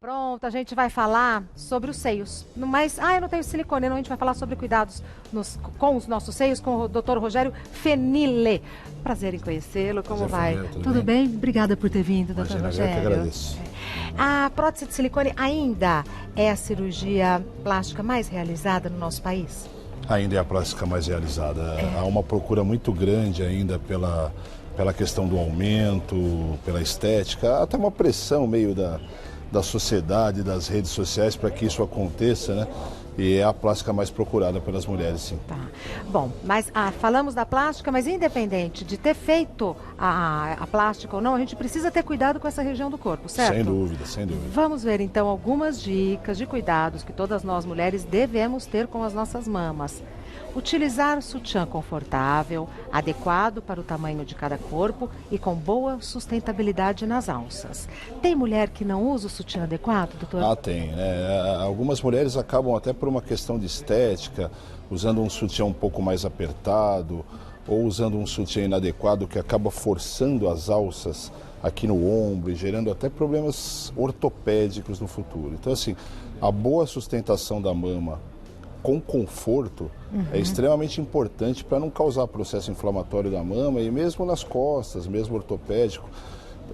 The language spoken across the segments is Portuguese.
Pronto, a gente vai falar sobre os seios. Mas, eu não tenho silicone, não. A gente vai falar sobre cuidados com os nossos seios com o Dr. Rogério Fenile. Prazer em conhecê-lo. Como Prazer foi vai? meu, Tudo bem? Obrigada por ter vindo, Dr. Imagina, eu Rogério. que agradeço. A prótese de silicone ainda é a cirurgia plástica mais realizada no nosso país? Ainda é a plástica mais realizada. Há uma procura muito grande ainda pela questão do aumento, pela estética, até uma pressão meio da sociedade, das redes sociais para que isso aconteça, né? E é a plástica mais procurada pelas mulheres, sim. Tá. Bom, mas falamos da plástica, mas independente de ter feito a plástica ou não, a gente precisa ter cuidado com essa região do corpo, certo? Sem dúvida, sem dúvida. Vamos ver então algumas dicas de cuidados que todas nós mulheres devemos ter com as nossas mamas. Utilizar sutiã confortável, adequado para o tamanho de cada corpo e com boa sustentabilidade nas alças. Tem mulher que não usa o sutiã adequado, doutor? Ah, tem, né? Algumas mulheres acabam até por uma questão de estética, usando um sutiã um pouco mais apertado ou usando um sutiã inadequado que acaba forçando as alças aqui no ombro e gerando até problemas ortopédicos no futuro. Então, assim, a boa sustentação da mama com conforto é extremamente importante para não causar processo inflamatório da mama e mesmo nas costas, mesmo ortopédico.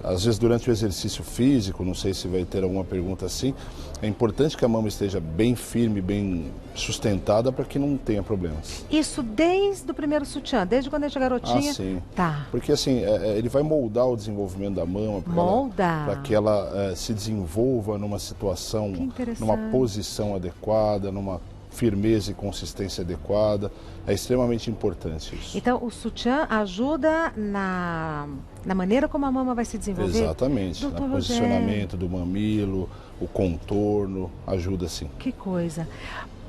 Às vezes durante o exercício físico, não sei se vai ter alguma pergunta assim, é importante que a mama esteja bem firme, bem sustentada para que não tenha problemas. Isso desde o primeiro sutiã, desde quando a gente é garotinha? Ah, sim. Tá. Porque assim, ele vai moldar o desenvolvimento da mama para que ela se desenvolva numa situação, numa posição adequada, numa firmeza e consistência adequada. É extremamente importante isso. Então, o sutiã ajuda na maneira como a mama vai se desenvolver? Exatamente. Doutor No posicionamento do mamilo, o contorno, ajuda sim. Que coisa.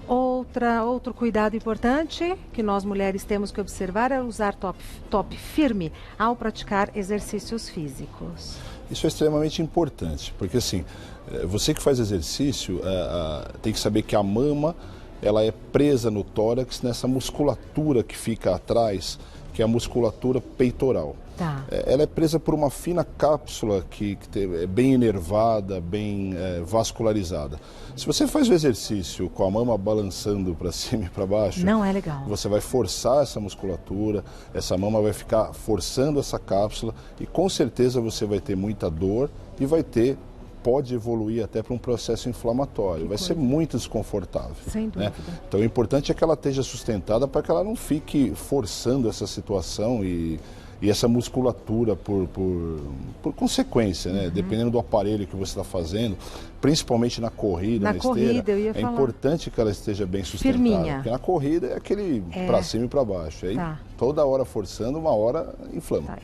Outro cuidado importante que nós mulheres temos que observar é usar top firme ao praticar exercícios físicos. Isso é extremamente importante, porque assim, você que faz exercício tem que saber que a mama ela é presa no tórax nessa musculatura que fica atrás, que é a musculatura peitoral. Tá. Ela é presa por uma fina cápsula que é bem inervada, bem vascularizada. Se você faz o exercício com a mama balançando para cima e para baixo, não é legal. Você vai forçar essa musculatura, essa mama vai ficar forçando essa cápsula e com certeza você vai ter muita dor e pode evoluir até para um processo inflamatório. Vai ser muito desconfortável. Sem dúvida. Né? Então o importante é que ela esteja sustentada para que ela não fique forçando essa situação e essa musculatura por consequência, né? Dependendo do aparelho que você está fazendo, principalmente na corrida, na esteira, é importante que ela esteja bem sustentada. Firminha. Porque na corrida é aquele para cima e para baixo. Aí toda hora forçando, uma hora inflama.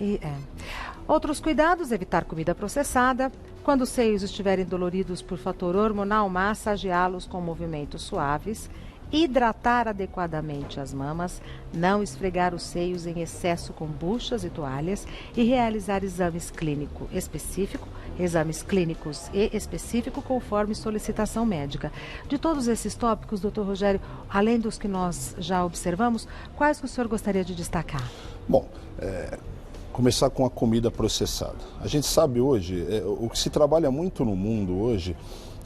Outros cuidados: evitar comida processada. Quando os seios estiverem doloridos por fator hormonal, massageá-los com movimentos suaves. Hidratar adequadamente as mamas, não esfregar os seios em excesso com buchas e toalhas e realizar exames clínicos e específicos conforme solicitação médica. De todos esses tópicos, doutor Rogério, além dos que nós já observamos, quais que o senhor gostaria de destacar? Bom, começar com a comida processada. A gente sabe hoje, o que se trabalha muito no mundo hoje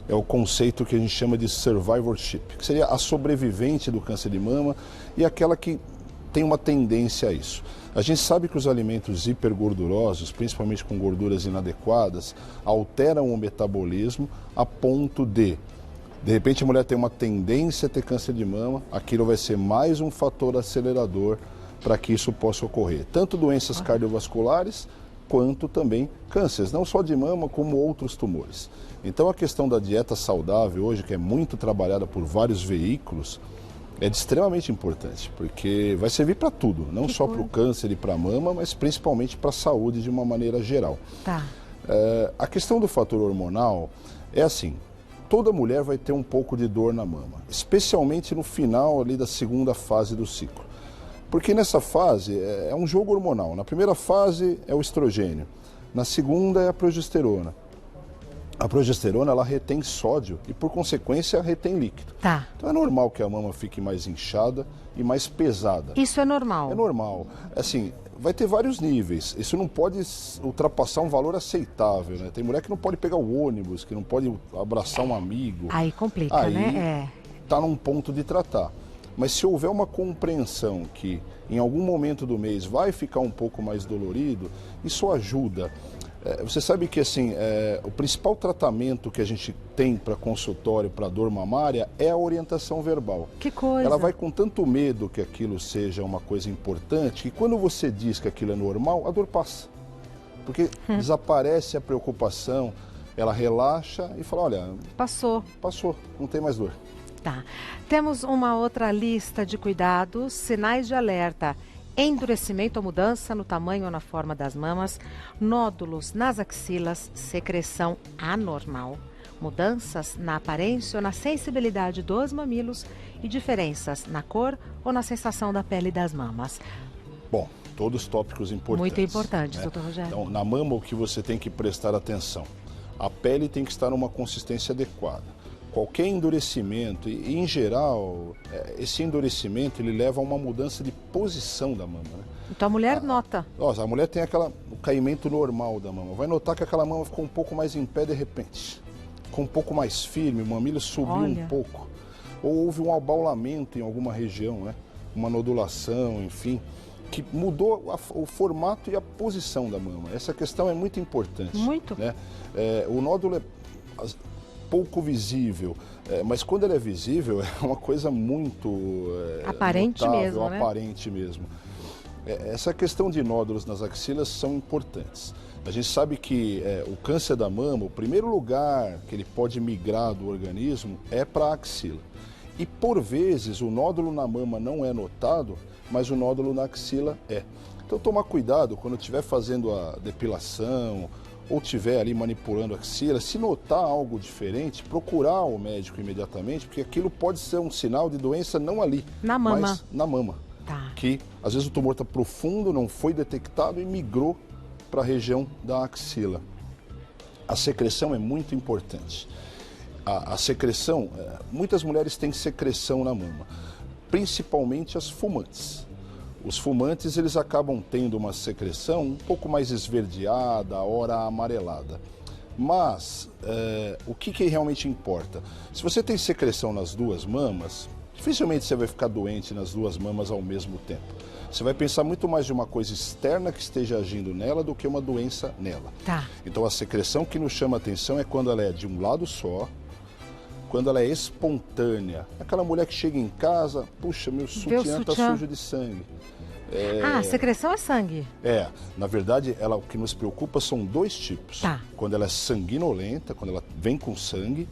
é o conceito que a gente chama de survivorship, que seria a sobrevivente do câncer de mama e aquela que tem uma tendência a isso. A gente sabe que os alimentos hipergordurosos, principalmente com gorduras inadequadas, alteram o metabolismo a ponto de repente a mulher tem uma tendência a ter câncer de mama, aquilo vai ser mais um fator acelerador para que isso possa ocorrer. Tanto doenças cardiovasculares, quanto também cânceres, não só de mama, como outros tumores. Então a questão da dieta saudável hoje, que é muito trabalhada por vários veículos, é extremamente importante, porque vai servir para tudo, não só para o câncer e para a mama, mas principalmente para a saúde de uma maneira geral. Tá. A questão do fator hormonal é assim, toda mulher vai ter um pouco de dor na mama, especialmente no final ali da segunda fase do ciclo. Porque nessa fase é um jogo hormonal. Na primeira fase é o estrogênio, na segunda é a progesterona. A progesterona ela retém sódio e por consequência retém líquido. Tá. Então é normal que a mama fique mais inchada e mais pesada. Isso é normal? É normal. Assim, vai ter vários níveis. Isso não pode ultrapassar um valor aceitável, né? Tem mulher que não pode pegar o ônibus, que não pode abraçar um amigo. Aí complica, Aí né? Está num ponto de tratar. Mas se houver uma compreensão que em algum momento do mês vai ficar um pouco mais dolorido, isso ajuda. Você sabe que assim, o principal tratamento que a gente tem para consultório para dor mamária é a orientação verbal. Que coisa! Ela vai com tanto medo que aquilo seja uma coisa importante que quando você diz que aquilo é normal, a dor passa. Porque desaparece a preocupação, ela relaxa e fala, olha, passou, não tem mais dor. Tá. Temos uma outra lista de cuidados, sinais de alerta. Endurecimento ou mudança no tamanho ou na forma das mamas, nódulos nas axilas, secreção anormal, mudanças na aparência ou na sensibilidade dos mamilos e diferenças na cor ou na sensação da pele das mamas. Bom, todos tópicos importantes. Muito importantes, né? doutor Rogério. Então, na mama, o que você tem que prestar atenção? A pele tem que estar numa consistência adequada. Qualquer endurecimento, e em geral, esse endurecimento ele leva a uma mudança de posição da mama. Né? Então a mulher nota. Nossa, a mulher tem o caimento normal da mama. Vai notar que aquela mama ficou um pouco mais em pé de repente. Ficou um pouco mais firme, o mamilo subiu um pouco. Ou houve um abaulamento em alguma região, né? Uma nodulação, enfim, que mudou o formato e a posição da mama. Essa questão é muito importante. Muito. Né? O nódulo é pouco visível, mas quando ele é visível é uma coisa muito aparente notável, mesmo, né? Aparente mesmo. Essa questão de nódulos nas axilas são importantes. A gente sabe que o câncer da mama, o primeiro lugar que ele pode migrar do organismo é para a axila. E por vezes o nódulo na mama não é notado, mas o nódulo na axila é. Então tomar cuidado quando estiver fazendo a depilação ou estiver ali manipulando a axila, se notar algo diferente, procurar o médico imediatamente, porque aquilo pode ser um sinal de doença não ali, na mama. mas na mama. Tá. Que às vezes o tumor está profundo, não foi detectado e migrou para a região da axila. A secreção é muito importante. A secreção, muitas mulheres têm secreção na mama, principalmente as fumantes. Os fumantes, eles acabam tendo uma secreção um pouco mais esverdeada, ora amarelada. Mas, o que realmente importa? Se você tem secreção nas duas mamas, dificilmente você vai ficar doente nas duas mamas ao mesmo tempo. Você vai pensar muito mais de uma coisa externa que esteja agindo nela do que uma doença nela. Tá. Então, a secreção que nos chama a atenção é quando ela é de um lado só, quando ela é espontânea. Aquela mulher que chega em casa, puxa, meu sutiã está sujo de sangue. Secreção é sangue. Na verdade, o que nos preocupa são dois tipos. Tá. Quando ela é sanguinolenta, quando ela vem com sangue,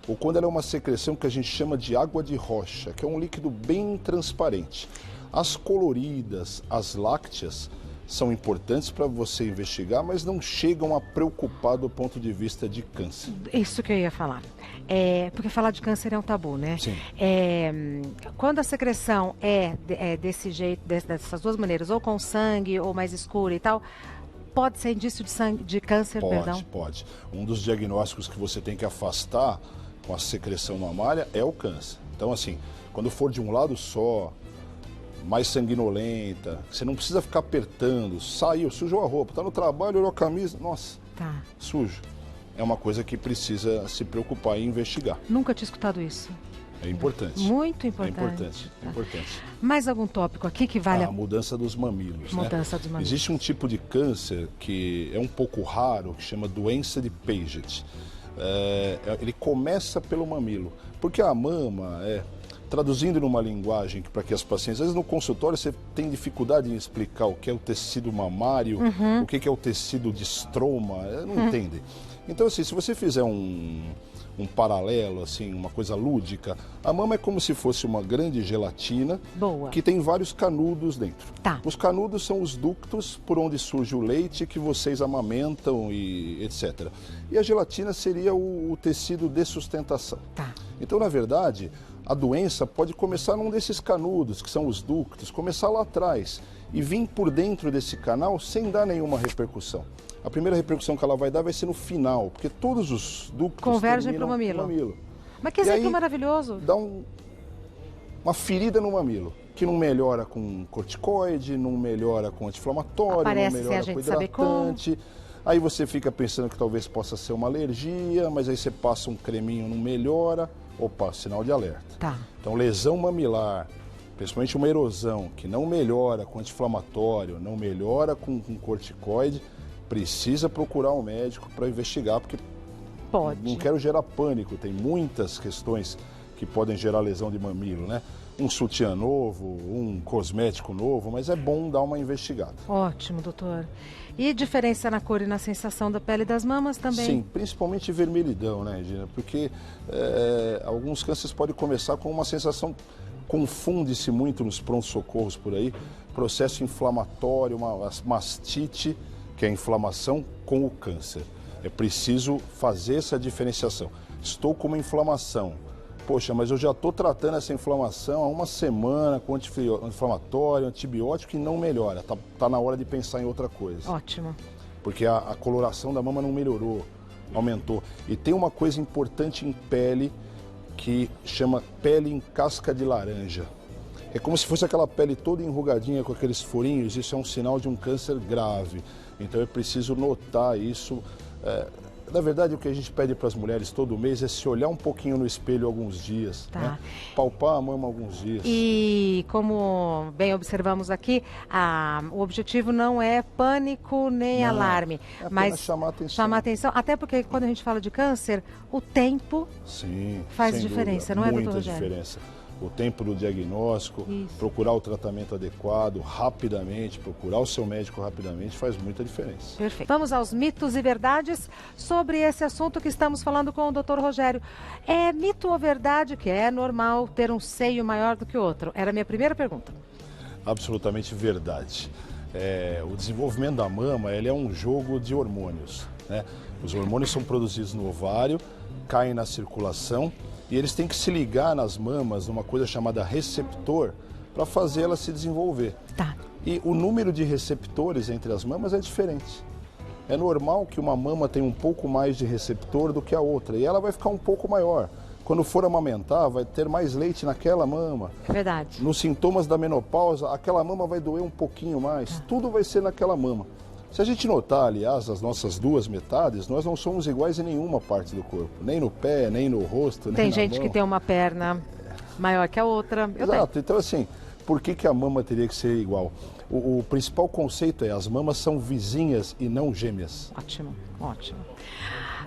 ou quando ela é uma secreção que a gente chama de água de rocha, que é um líquido bem transparente. As coloridas, as lácteas, são importantes para você investigar, mas não chegam a preocupar do ponto de vista de câncer. Isso que eu ia falar. Porque falar de câncer é um tabu, né? Sim. Quando a secreção é desse jeito, dessas duas maneiras, ou com sangue, ou mais escura e tal, pode ser indício de câncer, perdão? Pode. Um dos diagnósticos que você tem que afastar com a secreção mamária é o câncer. Então, assim, quando for de um lado só, mais sanguinolenta, você não precisa ficar apertando, saiu, sujou a roupa, tá no trabalho, olhou a camisa, nossa, sujo. É uma coisa que precisa se preocupar e investigar. Nunca tinha escutado isso. É importante. Muito importante. É importante, importante. Mais algum tópico aqui que vale a mudança dos mamilos. Mudança dos mamilos. Existe um tipo de câncer que é um pouco raro, que chama doença de Paget. Ele começa pelo mamilo, porque a mama traduzindo numa linguagem para que as pacientes, às vezes no consultório você tem dificuldade em explicar o que é o tecido mamário, o que é o tecido de estroma, não entendem. Então, assim, se você fizer um paralelo, assim, uma coisa lúdica, a mama é como se fosse uma grande gelatina que tem vários canudos dentro. Tá. Os canudos são os ductos por onde surge o leite que vocês amamentam e etc. E a gelatina seria o tecido de sustentação. Tá. Então, na verdade, a doença pode começar num desses canudos, que são os ductos, começar lá atrás e vir por dentro desse canal sem dar nenhuma repercussão. A primeira repercussão que ela vai dar vai ser no final, porque todos os ductos convergem para o mamilo. Mas que exemplo maravilhoso! Dá uma ferida no mamilo, que não melhora com corticoide, não melhora com anti-inflamatório, Aparece não melhora sem a com gente saber hidratante. Aí você fica pensando que talvez possa ser uma alergia, mas aí você passa um creminho, não melhora. Opa, sinal de alerta. Tá. Então, lesão mamilar, principalmente uma erosão que não melhora com anti-inflamatório, não melhora com corticoide, precisa procurar um médico para investigar, porque Pode. não quero gerar pânico, tem muitas questões que podem gerar lesão de mamilo, né? Um sutiã novo, um cosmético novo, mas é bom dar uma investigada. Ótimo, doutor. E diferença na cor e na sensação da pele das mamas também? Sim, principalmente vermelhidão, né, Regina? Porque alguns cânceres podem começar com uma sensação, confunde-se muito nos prontos-socorros por aí, processo inflamatório, uma mastite, que é a inflamação com o câncer. É preciso fazer essa diferenciação. Estou com uma inflamação. Poxa, mas eu já estou tratando essa inflamação há uma semana com anti-inflamatório, antibiótico e não melhora. Tá na hora de pensar em outra coisa. Ótimo. Porque a coloração da mama não melhorou, aumentou. E tem uma coisa importante em pele que chama pele em casca de laranja. É como se fosse aquela pele toda enrugadinha com aqueles furinhos, isso é um sinal de um câncer grave. Então é preciso notar isso. Na verdade, o que a gente pede para as mulheres todo mês é se olhar um pouquinho no espelho alguns dias, Tá. né? Palpar a mama alguns dias. E como bem observamos aqui, o objetivo não é pânico nem Não, alarme, é apenas mas chamar atenção. até porque quando a gente fala de câncer, o tempo Sim, faz sem diferença, dúvida, não é, doutor muita Rogério? diferença. O tempo do diagnóstico, Isso. procurar o tratamento adequado rapidamente, procurar o seu médico rapidamente faz muita diferença. Perfeito. Vamos aos mitos e verdades sobre esse assunto que estamos falando com o Dr. Rogério. É mito ou verdade que é normal ter um seio maior do que o outro? Era a minha primeira pergunta. Absolutamente verdade. O desenvolvimento da mama ele é um jogo de hormônios, né? Os hormônios são produzidos no ovário, caem na circulação e eles têm que se ligar nas mamas numa coisa chamada receptor para fazer ela se desenvolver. Tá. E o número de receptores entre as mamas é diferente. É normal que uma mama tenha um pouco mais de receptor do que a outra e ela vai ficar um pouco maior. Quando for amamentar, vai ter mais leite naquela mama. É verdade. Nos sintomas da menopausa, aquela mama vai doer um pouquinho mais. Tudo vai ser naquela mama. Se a gente notar, aliás, as nossas duas metades, nós não somos iguais em nenhuma parte do corpo. Nem no pé, nem no rosto, nem Tem na gente mão. que tem uma perna maior que a outra. Eu tenho. Exato. Então, assim, por que a mama teria que ser igual? O principal conceito é as mamas são vizinhas e não gêmeas. Ótimo, ótimo.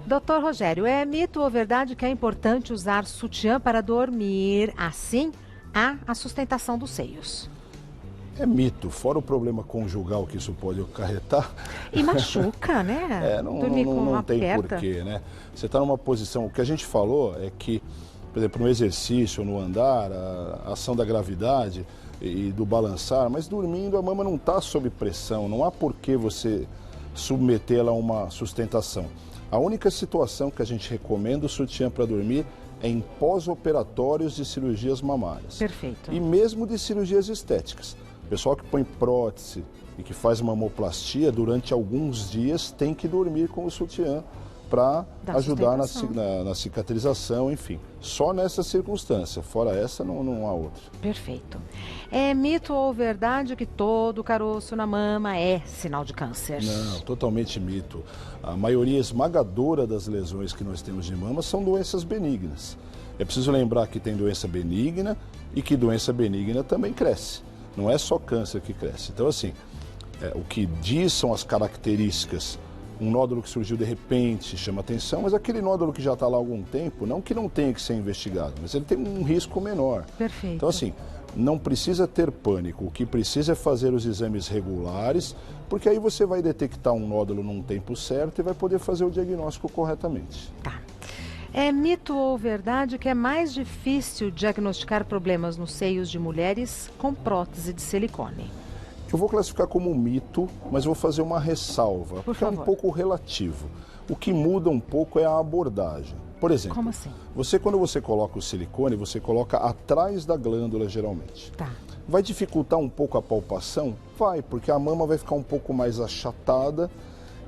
Doutor Rogério, é mito ou verdade que é importante usar sutiã para dormir? Assim, há a sustentação dos seios. É mito, fora o problema conjugal que isso pode acarretar. E machuca, né? Dormir com não uma tem aperta. porquê, né? Você está numa posição, o que a gente falou é que, por exemplo, no exercício, no andar, a ação da gravidade e do balançar, mas dormindo a mama não está sob pressão, não há por que você submetê-la a uma sustentação. A única situação que a gente recomenda o sutiã para dormir é em pós-operatórios de cirurgias mamárias. Perfeito. E mesmo de cirurgias estéticas. O pessoal que põe prótese e que faz mamoplastia, durante alguns dias tem que dormir com o sutiã para Dá ajudar sustentação. na cicatrização, enfim. Só nessa circunstância, fora essa não há outra. Perfeito. É mito ou verdade que todo caroço na mama é sinal de câncer? Não, totalmente mito. A maioria esmagadora das lesões que nós temos de mama são doenças benignas. É preciso lembrar que tem doença benigna e que doença benigna também cresce. Não é só câncer que cresce. Então, assim, o que diz são as características. Um nódulo que surgiu de repente chama atenção, mas aquele nódulo que já está lá há algum tempo, não que não tenha que ser investigado, mas ele tem um risco menor. Perfeito. Então, assim, não precisa ter pânico. O que precisa é fazer os exames regulares, porque aí você vai detectar um nódulo num tempo certo e vai poder fazer o diagnóstico corretamente. Tá. É mito ou verdade que é mais difícil diagnosticar problemas nos seios de mulheres com prótese de silicone? Eu vou classificar como um mito, mas vou fazer uma ressalva, porque é um favor. pouco relativo. O que muda um pouco é a abordagem. Por exemplo, Como assim? quando você coloca o silicone, você coloca atrás da glândula geralmente. Tá. Vai dificultar um pouco a palpação? Vai, porque a mama vai ficar um pouco mais achatada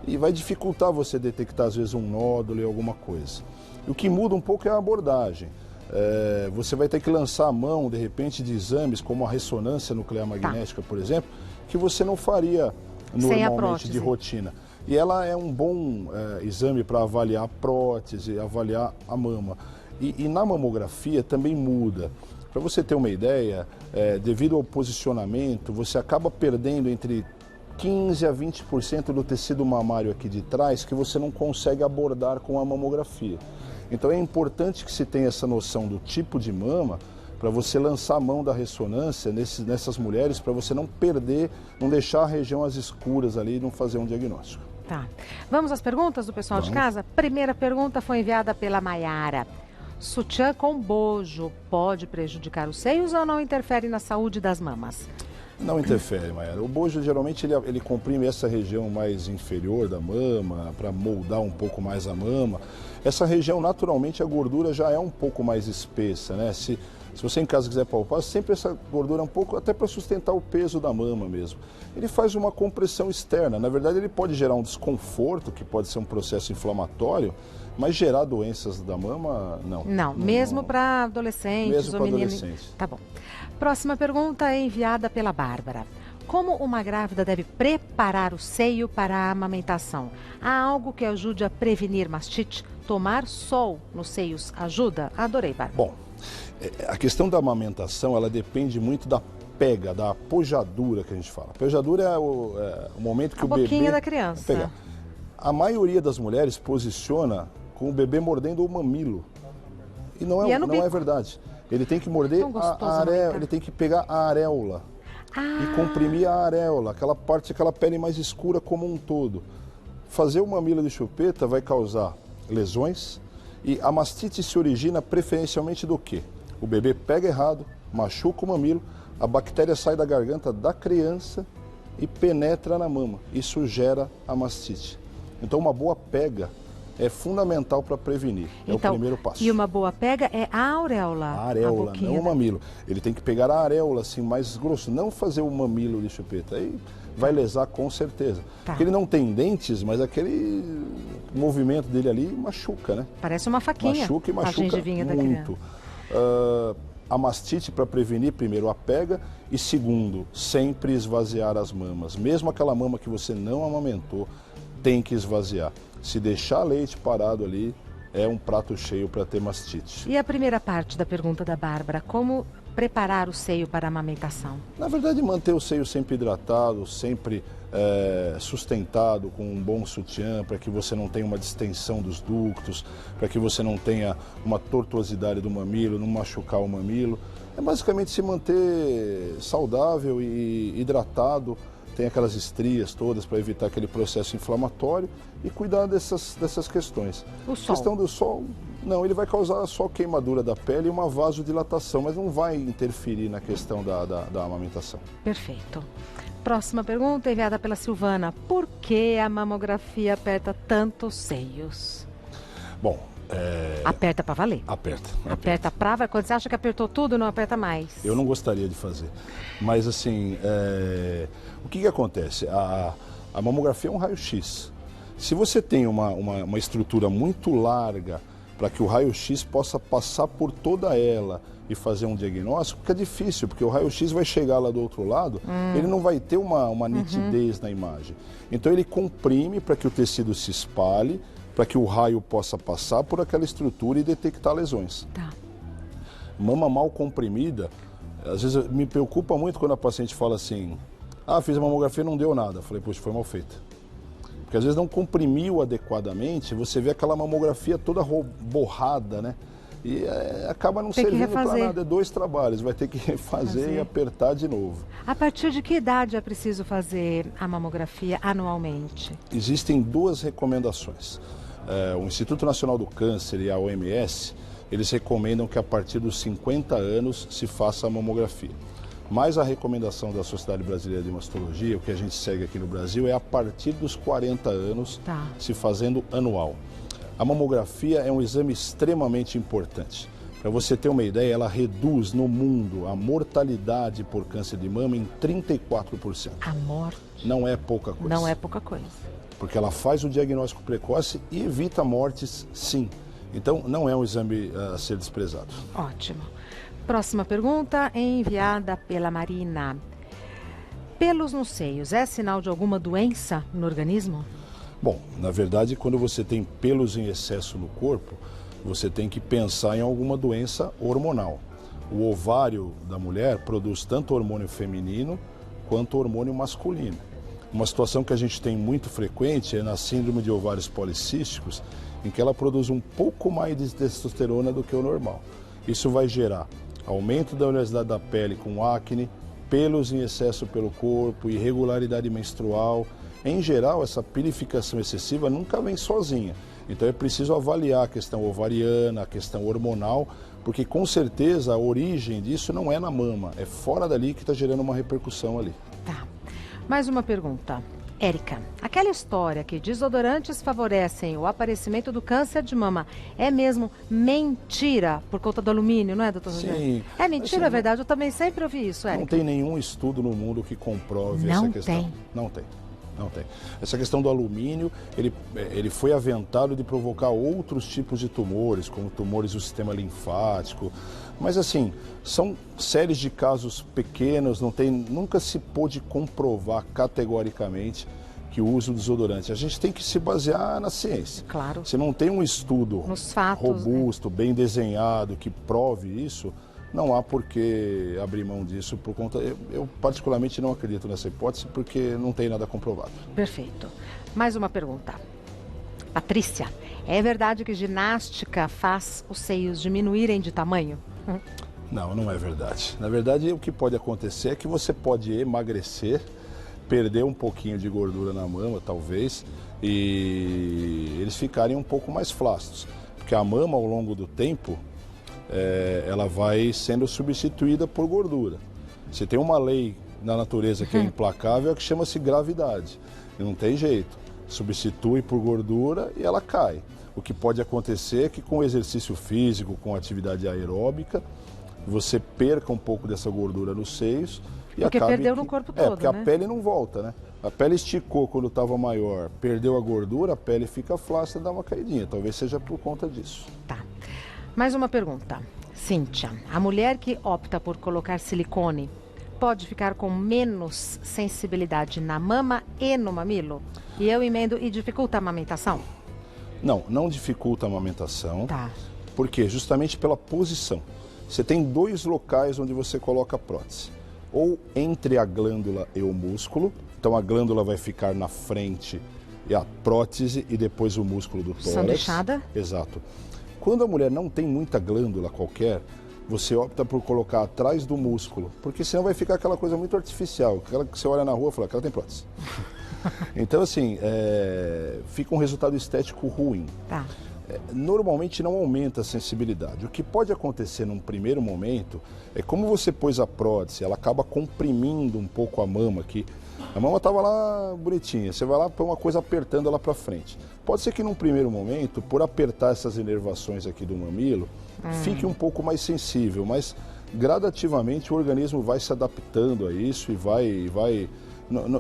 e vai dificultar você detectar às vezes um nódulo e alguma coisa. E o que muda um pouco é a abordagem. você vai ter que lançar a mão, de repente, de exames como a ressonância nuclear magnética, por exemplo, que você não faria normalmente de rotina. E ela é um bom exame para avaliar a prótese, avaliar a mama. E na mamografia também muda. Para você ter uma ideia, devido ao posicionamento, você acaba perdendo entre 15% a 20% do tecido mamário aqui de trás que você não consegue abordar com a mamografia. Então é importante que se tenha essa noção do tipo de mama para você lançar a mão da ressonância nessas mulheres, para você não perder, não deixar a região às escuras ali e não fazer um diagnóstico. Tá. Vamos às perguntas do pessoal de casa? Primeira pergunta foi enviada pela Maiara. Sutiã com bojo pode prejudicar os seios ou não interfere na saúde das mamas? Não interfere, Maiara. O bojo geralmente ele comprime essa região mais inferior da mama para moldar um pouco mais a mama. Essa região, naturalmente, a gordura já é um pouco mais espessa, né? Se você em casa quiser palpar, sempre essa gordura é um pouco, até para sustentar o peso da mama mesmo. Ele faz uma compressão externa. Na verdade, ele pode gerar um desconforto, que pode ser um processo inflamatório, mas gerar doenças da mama, não. Não, mesmo para adolescentes mesmo ou meninos. Adolescentes. Tá bom. Próxima pergunta é enviada pela Bárbara. Como uma grávida deve preparar o seio para a amamentação? Há algo que ajude a prevenir mastite? Tomar sol nos seios ajuda? Adorei, Bárbara. Bom, a questão da amamentação, ela depende muito da pega, da pojadura que a gente fala. A pojadura é o momento que o bebê... A boquinha da criança. A maioria das mulheres posiciona com o bebê mordendo o mamilo. E não é verdade. Ele tem que morder a areola, ele tem que pegar a areola e comprimir a areola, aquela parte, aquela pele mais escura como um todo. Fazer o mamilo de chupeta vai causar lesões e a mastite se origina preferencialmente do quê? O bebê pega errado, machuca o mamilo, a bactéria sai da garganta da criança e penetra na mama. Isso gera a mastite. Então uma boa pega é fundamental para prevenir, é o primeiro passo. E uma boa pega é a areola. A areola, não o mamilo. Ele tem que pegar a areola assim mais grosso, não fazer o mamilo de chupeta. Aí vai lesar com certeza. Tá. Porque ele não tem dentes, mas aquele movimento dele ali machuca, né? Parece uma faquinha. Machuca e machuca muito. A mastite, para prevenir, primeiro, a pega e segundo, sempre esvaziar as mamas. Mesmo aquela mama que você não amamentou, tem que esvaziar. Se deixar leite parado ali, é um prato cheio para ter mastite. E a primeira parte da pergunta da Bárbara, como preparar o seio para a amamentação? Na verdade, manter o seio sempre hidratado, sempre sustentado com um bom sutiã, para que você não tenha uma distensão dos ductos, para que você não tenha uma tortuosidade do mamilo, não machucar o mamilo. É basicamente se manter saudável e hidratado. Tem aquelas estrias todas para evitar aquele processo inflamatório e cuidar dessas questões. O sol? A questão do sol, não, ele vai causar só queimadura da pele e uma vasodilatação, mas não vai interferir na questão da amamentação. Perfeito. Próxima pergunta enviada pela Silvana. Por que a mamografia aperta tanto os seios? Bom, aperta para valer. Aperta pra valer. Quando você acha que apertou tudo, não aperta mais. Eu não gostaria de fazer. Mas assim, o que acontece? A mamografia é um raio-x. Se você tem uma estrutura muito larga para que o raio-x possa passar por toda ela e fazer um diagnóstico, fica difícil, porque o raio-x vai chegar lá do outro lado, ele não vai ter uma nitidez na imagem. Então ele comprime para que o tecido se espalhe, para que o raio possa passar por aquela estrutura e detectar lesões. Tá. Mama mal comprimida, às vezes me preocupa muito quando a paciente fala assim, fiz a mamografia e não deu nada. Eu falei, poxa, foi mal feita. Porque às vezes não comprimiu adequadamente, você vê aquela mamografia toda borrada, né? E acaba não servindo para nada, é 2 trabalhos, vai ter que refazer e apertar de novo. A partir de que idade é preciso fazer a mamografia anualmente? Existem 2 recomendações. O Instituto Nacional do Câncer e a OMS, eles recomendam que a partir dos 50 anos se faça a mamografia. Mas a recomendação da Sociedade Brasileira de Mastologia, o que a gente segue aqui no Brasil, é a partir dos 40 anos se fazendo anual. A mamografia é um exame extremamente importante. Para você ter uma ideia, ela reduz no mundo a mortalidade por câncer de mama em 34%. A morte? Não é pouca coisa. Não é pouca coisa. Porque ela faz o diagnóstico precoce e evita mortes, sim. Então, não é um exame a ser desprezado. Ótimo. Próxima pergunta enviada pela Marina. Pelos nos seios é sinal de alguma doença no organismo? Bom, na verdade, quando você tem pelos em excesso no corpo, você tem que pensar em alguma doença hormonal. O ovário da mulher produz tanto hormônio feminino quanto hormônio masculino. Uma situação que a gente tem muito frequente é na síndrome de ovários policísticos, em que ela produz um pouco mais de testosterona do que o normal. Isso vai gerar aumento da oleosidade da pele com acne, pelos em excesso pelo corpo, irregularidade menstrual. Em geral, essa pilificação excessiva nunca vem sozinha. Então é preciso avaliar a questão ovariana, a questão hormonal, porque com certeza a origem disso não é na mama, é fora dali que está gerando uma repercussão ali. Tá. Mais uma pergunta. Érica, aquela história que desodorantes favorecem o aparecimento do câncer de mama é mesmo mentira por conta do alumínio, não é, doutor Rogério? Sim. É mentira, é verdade? Eu também sempre ouvi isso, Érica. Não tem nenhum estudo no mundo que comprove Não essa questão. tem. Não tem. Não tem. Essa questão do alumínio, ele foi aventado de provocar outros tipos de tumores, como tumores do sistema linfático. Mas assim, são séries de casos pequenos, nunca se pôde comprovar categoricamente que o uso do desodorante. A gente tem que se basear na ciência. Claro. Se não tem um estudo Nos fatos, robusto, bem desenhado, que prove isso, não há por que abrir mão disso por conta... Eu particularmente não acredito nessa hipótese porque não tem nada comprovado. Perfeito. Mais uma pergunta. Patrícia, é verdade que ginástica faz os seios diminuírem de tamanho? Não, não é verdade. Na verdade, o que pode acontecer é que você pode emagrecer, perder um pouquinho de gordura na mama, talvez, e eles ficarem um pouco mais flácidos. Porque a mama, ao longo do tempo, ela vai sendo substituída por gordura. Você tem uma lei na natureza que é implacável, que chama-se gravidade. E não tem jeito. Substitui por gordura e ela cai. O que pode acontecer é que com exercício físico, com atividade aeróbica, você perca um pouco dessa gordura nos seios. E porque perdeu no corpo todo, porque né? a pele não volta, né? A pele esticou quando estava maior, perdeu a gordura, a pele fica flácida e dá uma caidinha. Talvez seja por conta disso. Tá. Mais uma pergunta. Cíntia, a mulher que opta por colocar silicone pode ficar com menos sensibilidade na mama e no mamilo? E eu emendo, e dificulta a amamentação? Não, não dificulta a amamentação. Tá. Por quê? Justamente pela posição. Você tem dois locais onde você coloca a prótese. Ou entre a glândula e o músculo. Então a glândula vai ficar na frente e a prótese e depois o músculo do tórax. Sanduichada? Exato. Quando a mulher não tem muita glândula qualquer, você opta por colocar atrás do músculo, porque senão vai ficar aquela coisa muito artificial. Aquela que você olha na rua e fala, aquela tem prótese. Então, assim, fica um resultado estético ruim. Tá. Normalmente não aumenta a sensibilidade. O que pode acontecer num primeiro momento é como você pôs a prótese, ela acaba comprimindo um pouco a mama aqui. A mama estava lá bonitinha, você vai lá põe uma coisa apertando ela para frente. Pode ser que num primeiro momento, por apertar essas inervações aqui do mamilo, fique um pouco mais sensível, mas gradativamente o organismo vai se adaptando a isso e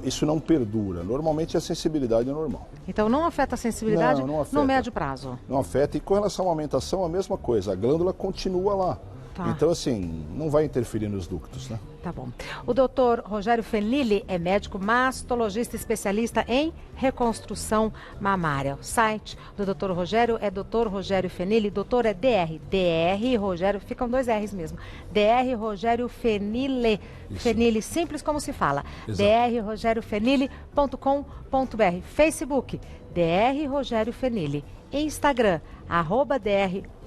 isso não perdura. Normalmente a sensibilidade é normal. Então não afeta a sensibilidade não afeta. no médio prazo? Não afeta. E com relação à amamentação, a mesma coisa. A glândula continua lá. Tá. Então, assim, não vai interferir nos ductos, né? Tá bom. O doutor Rogério Fenili é médico mastologista especialista em reconstrução mamária. O site do doutor Rogério é Dr. Rogério Fenili. Doutor é DR. DR Rogério, ficam 2 R's mesmo. DR Rogério Fenili. Isso. Fenili, simples como se fala. Exato. drrogeriofenili.com.br. Facebook, DR Rogério Fenili. Instagram,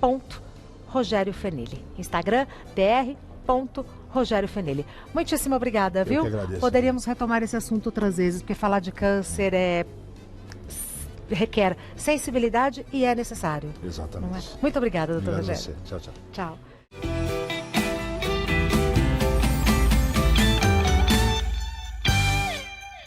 @dr.Rogério Fenili. Instagram, dr.Rogério Fenili. Muitíssimo obrigada, viu? Eu que agradeço. Poderíamos retomar esse assunto outras vezes, porque falar de câncer requer sensibilidade e é necessário. Exatamente. Não é? Muito obrigada, doutor Obrigado a Rogério. você. Tchau, tchau. Tchau.